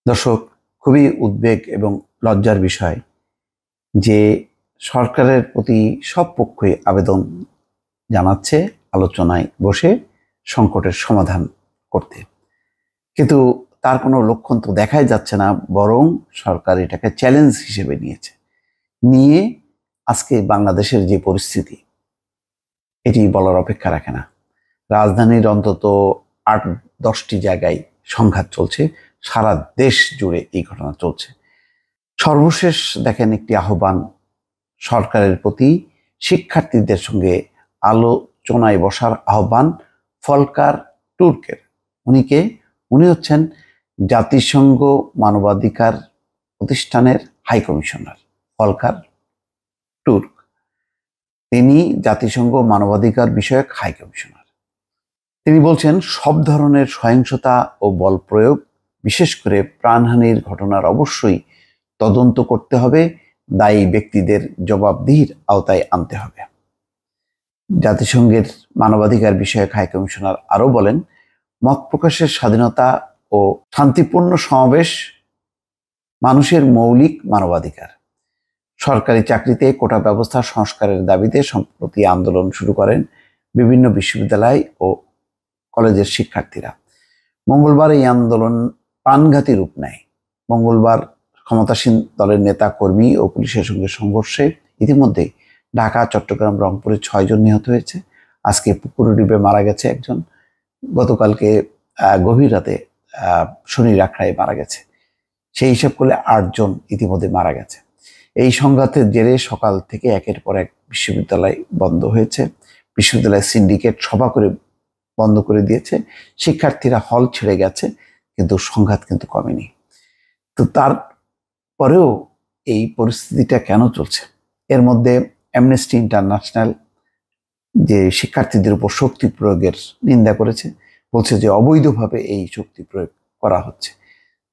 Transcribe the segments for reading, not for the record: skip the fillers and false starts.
দর্শক, খুবই উদ্বেগ এবং লজ্জার বিষয় যে সরকারের প্রতি সব পক্ষই আবেদন জানাচ্ছে আলোচনায় বসে সংকটের সমাধান করতে, কিন্তু তার কোনো লক্ষণ তো দেখাই যাচ্ছে না। বরং সরকার এটাকে চ্যালেঞ্জ হিসেবে নিয়ে আজকে বাংলাদেশের যে পরিস্থিতি, এটি বলার অপেক্ষা রাখে না। রাজধানীর অন্তত ৮-১০টি জায়গায় সংঘাত চলছে, সারা দেশ জুড়ে এই ঘটনা চলছে। সর্বশেষ দেখেন একটি আহ্বান সরকারের প্রতি, শিক্ষার্থীদের সঙ্গে আলোচনায় বসার আহ্বান ফলকার টুর্কের। উনি হচ্ছেন জাতিসংঘ মানবাধিকার প্রতিষ্ঠানের হাই কমিশনার ফলকার টুর্ক। তিনি জাতিসংঘ মানবাধিকার বিষয়ক হাই কমিশনার। তিনি বলছেন, সব ধরনের সহিংসতা ও বল প্রয়োগ, বিশেষ করে প্রাণহানির ঘটনার অবশ্যই তদন্ত করতে হবে, দায়ী ব্যক্তিদের জবাবদিহির আওতায় আনতে হবে। জাতিসংঘের মানবাধিকার বিষয়ক হাই কমিশনার আরও বলেন, মত প্রকাশের স্বাধীনতা ও শান্তিপূর্ণ সমাবেশ মানুষের মৌলিক মানবাধিকার। সরকারি চাকরিতে কোটা ব্যবস্থা সংস্কারের দাবিতে সম্প্রতি আন্দোলন শুরু করেন বিভিন্ন বিশ্ববিদ্যালয় ও কলেজের শিক্ষার্থীরা। মঙ্গলবার এই আন্দোলন প্রাণঘাতী রূপ নেয়। মঙ্গলবার ক্ষমতাসীন দলের নেতা কর্মী ও পুলিশের সঙ্গে সংঘর্ষে ইতিমধ্যে ঢাকা, চট্টগ্রাম, রংপুরে ৬ জন নিহত হয়েছে। আজকে পুকুরদ্বীপে মারা গেছে একজন। গতকালকে গভীর রাতে শনির আখড়ায় মারা গেছে। সেই হিসাব করলে ৮ জন ইতিমধ্যে মারা গেছে। এই সংঘাতের জেরে সকাল থেকে একের পর এক বিশ্ববিদ্যালয় বন্ধ হয়েছে। বিশ্ববিদ্যালয়ের সিন্ডিকেট সভা করে বন্ধ করে দিয়েছে। শিক্ষার্থীরা হল ছেড়ে গেছে, কিন্তু সংঘাত কিন্তু কমেনি। তো তারপরেও এই পরিস্থিতিটা কেন চলছে? এর মধ্যে অ্যামনেস্টি ইন্টারন্যাশনাল যে শিক্ষার্থীদের উপর শক্তি প্রয়োগের নিন্দা করেছে, বলছে যে অবৈধভাবে এই শক্তি প্রয়োগ করা হচ্ছে।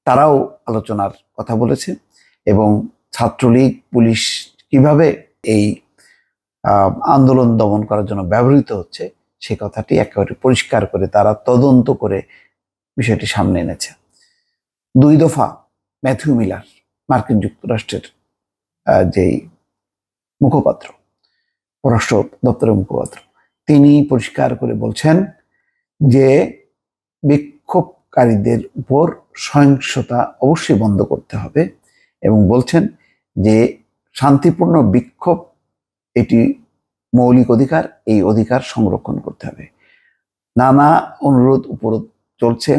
তারাও আলোচনার কথা বলেছে এবং ছাত্রলীগ, পুলিশ কিভাবে এই আন্দোলন দমন করার জন্য ব্যবহৃত হচ্ছে সে কথাটি একেবারে পরিষ্কার করে তারা তদন্ত করে বিষয়টি সামনে এনেছে। ২ দফা ম্যাথিউ মিলার, মার্কিন যুক্তরাষ্ট্রের যেই মুখপাত্র, পররাষ্ট্র দপ্তরের মুখপাত্র, তিনি পরিষ্কার করে বলছেন যে বিক্ষোভকারীদের উপর সহিংসতা অবশ্যই বন্ধ করতে হবে এবং বলছেন যে শান্তিপূর্ণ বিক্ষোভ এটি মৌলিক অধিকার, এই অধিকার সংরক্ষণ করতে হবে। নানা অনুরোধ উপরোধ চলছে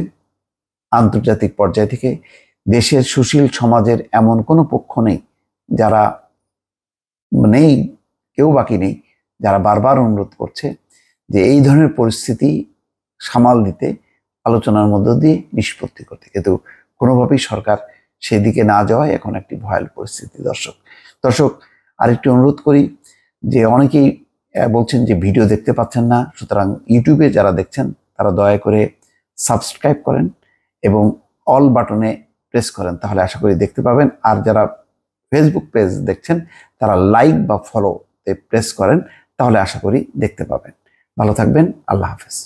আন্তর্জাতিক পর্যায় থেকে। দেশের সুশীল সমাজের এমন কোনো পক্ষ নেই যারা কেউ বাকি নেই যারা বারবার অনুরোধ করছে যে এই ধরনের পরিস্থিতি সামাল দিতে, আলোচনার মধ্য দিয়ে নিষ্পত্তি করতে, কিন্তু কোনোভাবেই সরকার সেদিকে না যাওয়ায় এখন একটি ভয়াল পরিস্থিতি। দর্শক, আরেকটি অনুরোধ করি যে অনেকেই বলছেন যে ভিডিও দেখতে পাচ্ছেন না, সুতরাং ইউটিউবে যারা দেখছেন তারা দয়া করে সাবস্ক্রাইব করেন এবং অল বাটনে প্রেস করেন, তাহলে আশা করি দেখতে পাবেন। আর যারা ফেসবুক পেজ দেখছেন তারা লাইক বা ফলোতে প্রেস করেন, তাহলে আশা করি দেখতে পাবেন। ভালো থাকবেন। আল্লাহ হাফেজ।